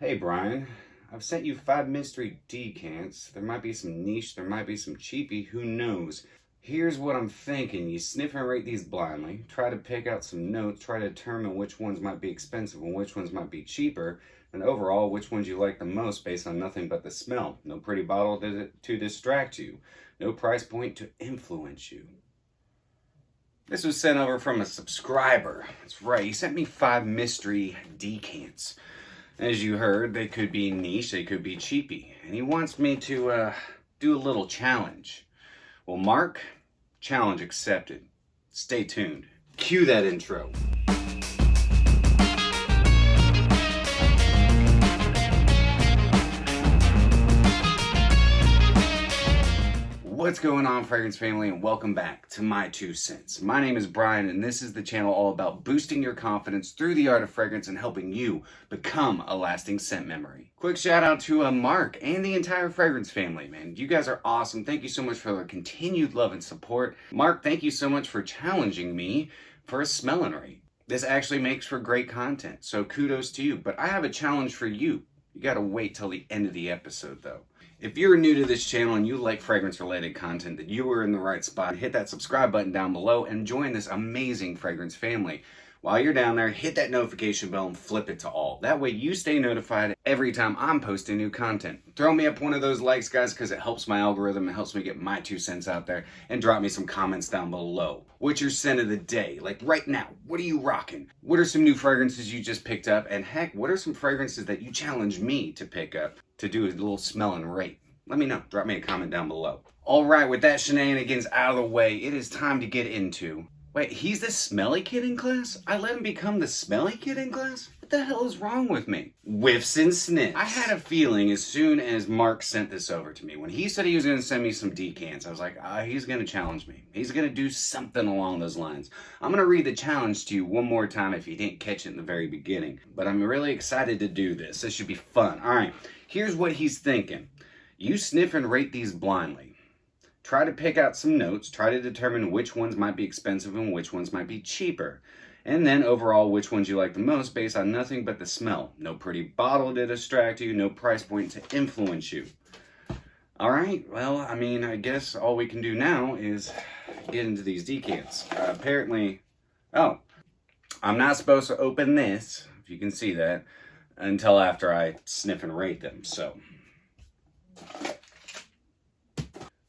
Hey Brian, I've sent you 5 mystery decants. There might be some niche, there might be some cheapy, who knows. Here's what I'm thinking. You sniff and rate these blindly, try to pick out some notes, try to determine which ones might be expensive and which ones might be cheaper, and overall which ones you like the most based on nothing but the smell. No pretty bottle to distract you, no price point to influence you. This was sent over from a subscriber. That's right, he sent me 5 mystery decants. As you heard, they could be niche, they could be cheapy. And he wants me to do a little challenge. Well, Mark, challenge accepted. Stay tuned. Cue that intro. What's going on, fragrance family, and welcome back to My2Scents. My name is Brian, and this is the channel all about boosting your confidence through the art of fragrance and helping you become a lasting scent memory. Quick shout out to Mark and the entire fragrance family, man. You guys are awesome. Thank you so much for the continued love and support. Mark, thank you so much for challenging me for a smelling rate. This actually makes for great content, so kudos to you. But I have a challenge for you. You gotta wait till the end of the episode, though. If you're new to this channel and you like fragrance-related content, then you are in the right spot. Hit that subscribe button down below and join this amazing fragrance family. While you're down there, hit that notification bell and flip it to all. That way you stay notified every time I'm posting new content. Throw me up one of those likes, guys, because it helps my algorithm. It helps me get my 2 cents out there. And drop me some comments down below. What's your scent of the day? Like right now, what are you rocking? What are some new fragrances you just picked up? And heck, what are some fragrances that you challenge me to pick up to do a little smell and rate? Let me know. Drop me a comment down below. All right, with that shenanigans out of the way, it is time to get into... Wait, he's the smelly kid in class? I let him become the smelly kid in class? What the hell is wrong with me? Whiffs and sniffs. I had a feeling as soon as Mark sent this over to me, when he said he was going to send me some decants, I was like, he's going to challenge me. He's going to do something along those lines. I'm going to read the challenge to you one more time if you didn't catch it in the very beginning. But I'm really excited to do this. This should be fun. All right, here's what he's thinking. You sniff and rate these blindly. Try to pick out some notes, try to determine which ones might be expensive and which ones might be cheaper. And then overall, which ones you like the most based on nothing but the smell. No pretty bottle to distract you, no price point to influence you. All right, well, I mean, I guess all we can do now is get into these decants. Apparently, I'm not supposed to open this, if you can see that, until after I sniff and rate them, so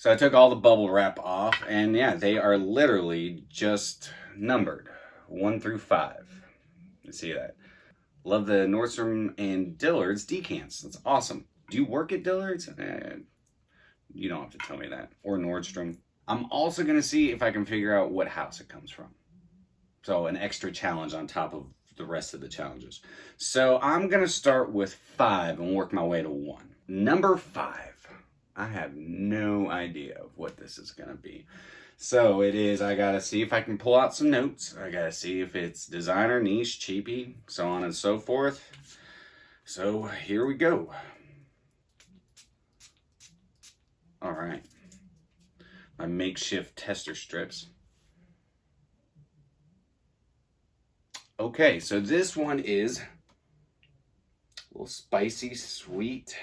I took all the bubble wrap off, and yeah, they are literally just numbered 1 through 5. You see that? Love the Nordstrom and Dillard's decants. That's awesome. Do you work at Dillard's? You don't have to tell me that. Or Nordstrom. I'm also going to see if I can figure out what house it comes from. So an extra challenge on top of the rest of the challenges. So I'm going to start with 5 and work my way to 1. Number 5. I have no idea of what this is going to be. So it is, I got to see if I can pull out some notes. I got to see if it's designer, niche, cheapy, so on and so forth. So here we go. All right. My makeshift tester strips. Okay, so this one is a little spicy, sweet.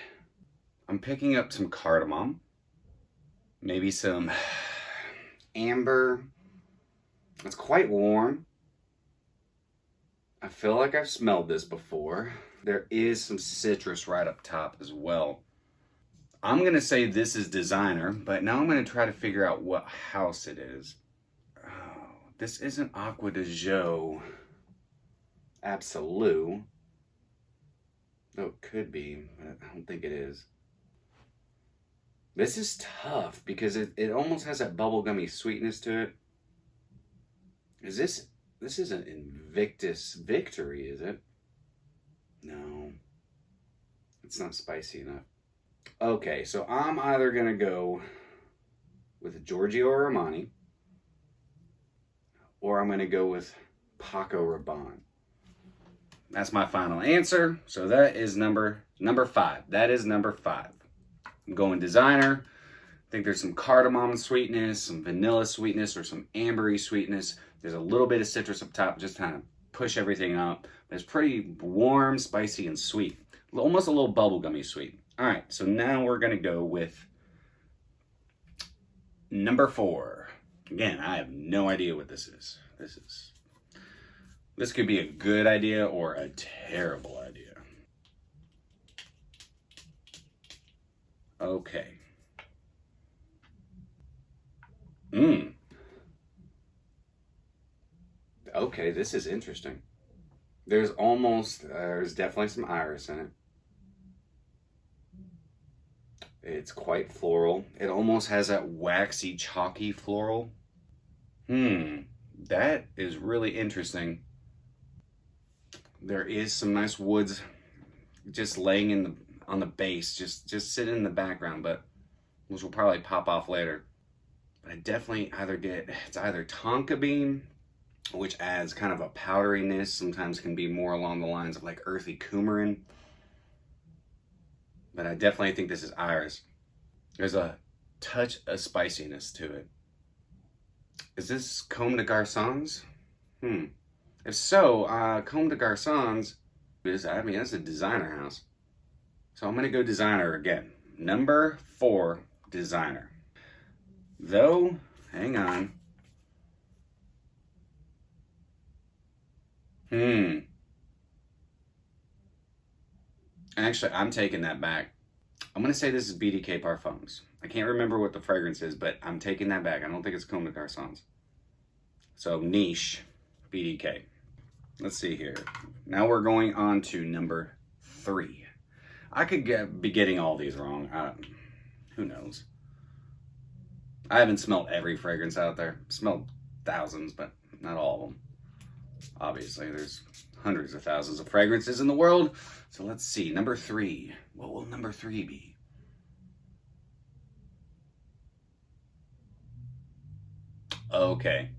I'm picking up some cardamom, maybe some amber. It's quite warm. I feel like I've smelled this before. There is some citrus right up top as well. I'm gonna say this is designer, but now I'm gonna try to figure out what house it is. Oh, this isn't Aqua de Jo Absolute. Though it could be, but I don't think it is. This is tough because it almost has that bubblegummy sweetness to it. This isn't Invictus Victory, is it? No. It's not spicy enough. Okay, so I'm either going to go with Giorgio Armani or I'm going to go with Paco Rabanne. That's my final answer. So that is number 5. That is number 5. I'm going designer. I think there's some cardamom sweetness, some vanilla sweetness, or some ambery sweetness. There's a little bit of citrus up top, just kind of push everything up. But it's pretty warm, spicy, and sweet. almost a little bubblegummy sweet. All right, so now we're gonna go with number 4. Again, I have no idea what this is. This could be a good idea or a terrible idea. Okay. Okay, this is interesting. There's definitely some iris in it. It's quite floral. It almost has that waxy, chalky floral. That is really interesting. There is some nice woods just laying on the base, just sitting in the background, but which will probably pop off later. But I definitely it's either tonka bean, which adds kind of a powderiness, sometimes can be more along the lines of like earthy coumarin. But I definitely think this is iris. There's a touch of spiciness to it. Is this Comme des Garçons? If so, Comme des Garçons that's a designer house. So I'm gonna go designer again. Number 4, designer. Though, hang on. Actually, I'm taking that back. I'm gonna say this is BDK Parfums. I can't remember what the fragrance is, but I'm taking that back. I don't think it's Comme des Garçons. So niche, BDK. Let's see here. Now we're going on to number 3. I could be getting all these wrong. Who knows? I haven't smelled every fragrance out there. Smelled thousands, but not all of them. Obviously, there's hundreds of thousands of fragrances in the world. So let's see. Number 3. What will number 3 be? Okay.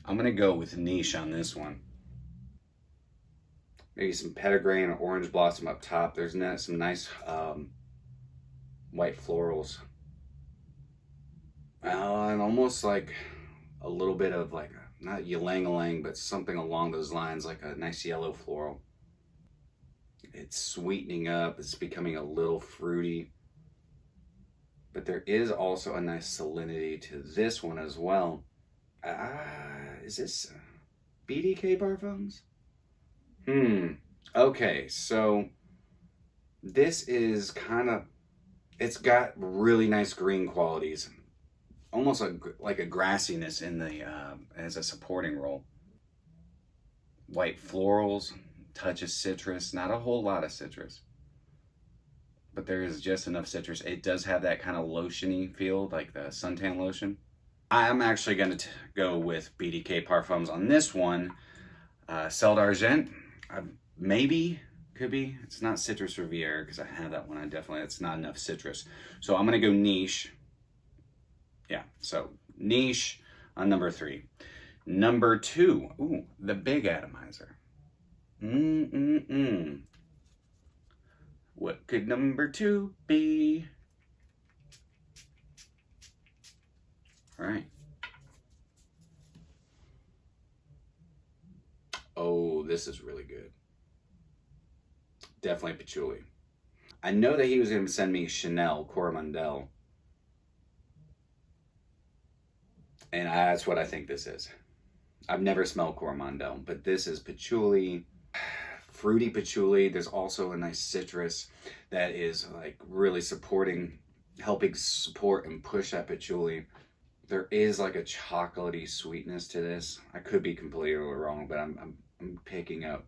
I'm going to go with niche on this one. Maybe some petitgrain or orange blossom up top. There's some nice white florals. And almost like a little bit of like, not ylang-ylang, but something along those lines, like a nice yellow floral. It's sweetening up. It's becoming a little fruity. But there is also a nice salinity to this one as well. Is this BDK Parfums? Okay, so this is it's got really nice green qualities. Almost like a grassiness in the as a supporting role. White florals, touch of citrus, not a whole lot of citrus, but there is just enough citrus. It does have that kind of lotiony feel, like the suntan lotion. I'm actually going to go with BDK Parfums on this one. Celle d'Argent, maybe, could be. It's not Citrus Riviere because I have that one. It's not enough citrus. So I'm going to go niche. Yeah, so niche on number 3. Number 2, ooh, the big atomizer. What could number 2 be? All right. Oh, this is really good. Definitely patchouli. I know that he was going to send me Chanel Coromandel. And that's what I think this is. I've never smelled Coromandel, but this is patchouli, fruity patchouli. There's also a nice citrus that is like really helping support and push that patchouli. There is like a chocolatey sweetness to this. I could be completely wrong, but I'm picking up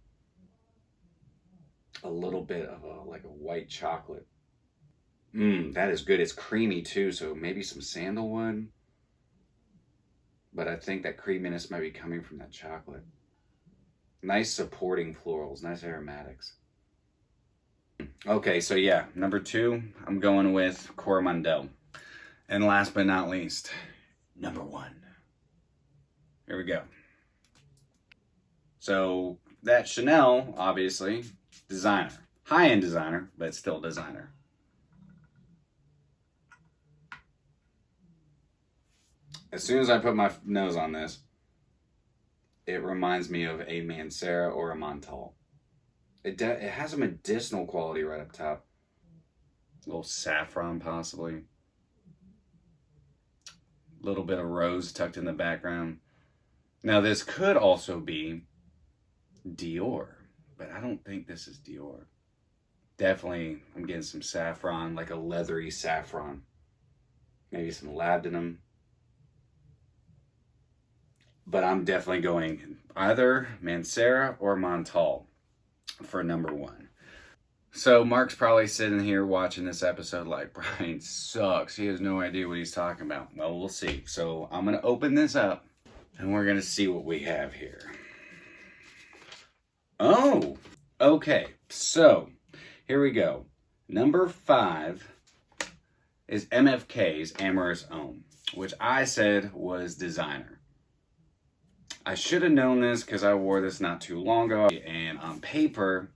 a little bit of like a white chocolate. That is good. It's creamy too, so maybe some sandalwood. But I think that creaminess might be coming from that chocolate. Nice supporting florals, nice aromatics. Okay, so yeah, number 2, I'm going with Coromandel. And last but not least, number 1. Here we go. So that Chanel, obviously, designer. High-end designer, but still designer. As soon as I put my nose on this, it reminds me of a Mancera or a Montal. It has a medicinal quality right up top. A little saffron, possibly. A little bit of rose tucked in the background. Now, this could also be Dior, but I don't think this is Dior. Definitely, I'm getting some saffron, like a leathery saffron. Maybe some labdanum. But I'm definitely going either Mancera or Montal for number one. So Mark's probably sitting here watching this episode like, Brian sucks. He has no idea what he's talking about. Well, we'll see. So I'm going to open this up and we're going to see what we have here. Oh, okay. So here we go. Number 5 is MFK's Amorous Homme, which I said was designer. I should have known this because I wore this not too long ago, and on paper,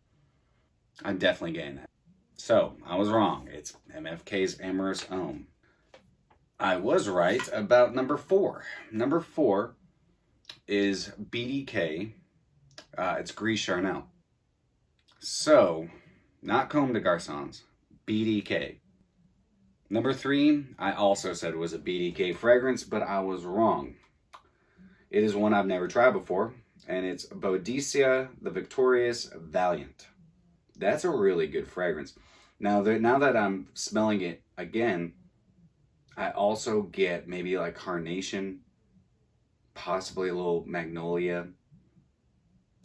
I'm definitely getting that. So, I was wrong. It's MFK's Amorous Homme. I was right about number 4. Number 4 is BDK. It's Gris Charnel. So, not Comme des Garçons, BDK. Number 3, I also said was a BDK fragrance, but I was wrong. It is one I've never tried before, and it's Boudicca the Victorious Valiant. That's a really good fragrance. Now that I'm smelling it again, I also get maybe like carnation, possibly a little magnolia.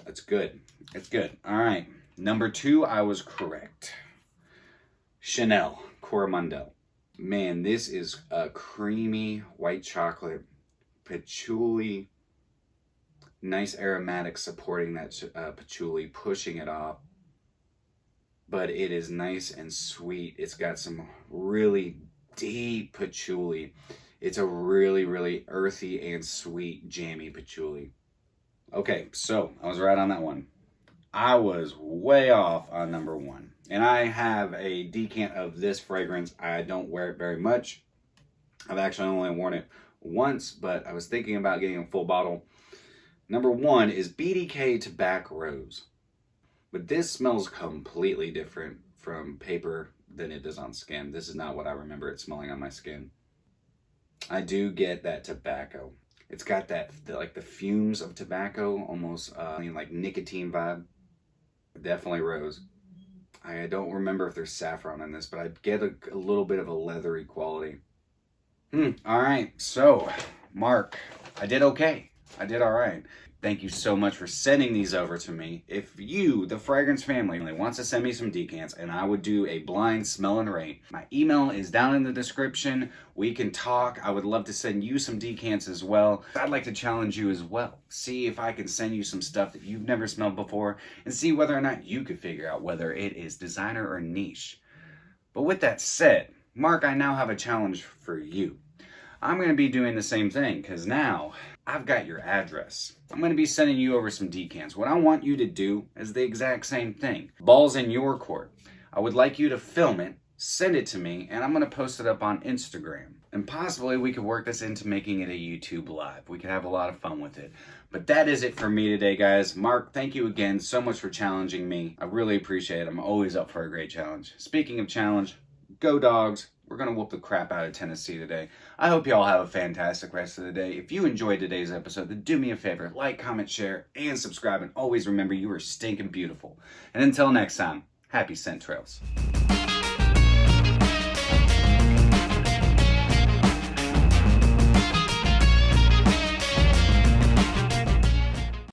It's good. It's good. All right. Number 2, I was correct. Chanel Coromandel. Man, this is a creamy white chocolate, patchouli, nice aromatics supporting that patchouli, pushing it off. But it is nice and sweet. It's got some really deep patchouli. It's a really, really earthy and sweet, jammy patchouli. Okay, so I was right on that one. I was way off on number 1. And I have a decant of this fragrance. I don't wear it very much. I've actually only worn it once, but I was thinking about getting a full bottle. Number 1 is BDK Tobacco Rose. But this smells completely different from paper than it does on skin. This is not what I remember it smelling on my skin. I do get that tobacco. It's got that, like the fumes of tobacco, almost like nicotine vibe. Definitely rose. I don't remember if there's saffron in this, but I get a little bit of a leathery quality. All right, so Mark, I did okay. I did all right. Thank you so much for sending these over to me. If you, the fragrance family, wants to send me some decants and I would do a blind smell and rate, my email is down in the description. We can talk. I would love to send you some decants as well. I'd like to challenge you as well. See if I can send you some stuff that you've never smelled before and see whether or not you could figure out whether it is designer or niche. But with that said, Mark, I now have a challenge for you. I'm going to be doing the same thing because now I've got your address. I'm going to be sending you over some decants. What I want you to do is the exact same thing. Ball's in your court. I would like you to film it, send it to me, and I'm going to post it up on Instagram. And possibly we could work this into making it a YouTube live. We could have a lot of fun with it. But that is it for me today, guys. Mark, thank you again so much for challenging me. I really appreciate it. I'm always up for a great challenge. Speaking of challenge, go Dogs. We're going to whoop the crap out of Tennessee today. I hope you all have a fantastic rest of the day. If you enjoyed today's episode, then do me a favor. Like, comment, share, and subscribe. And always remember, you are stinking beautiful. And until next time, happy scent trails.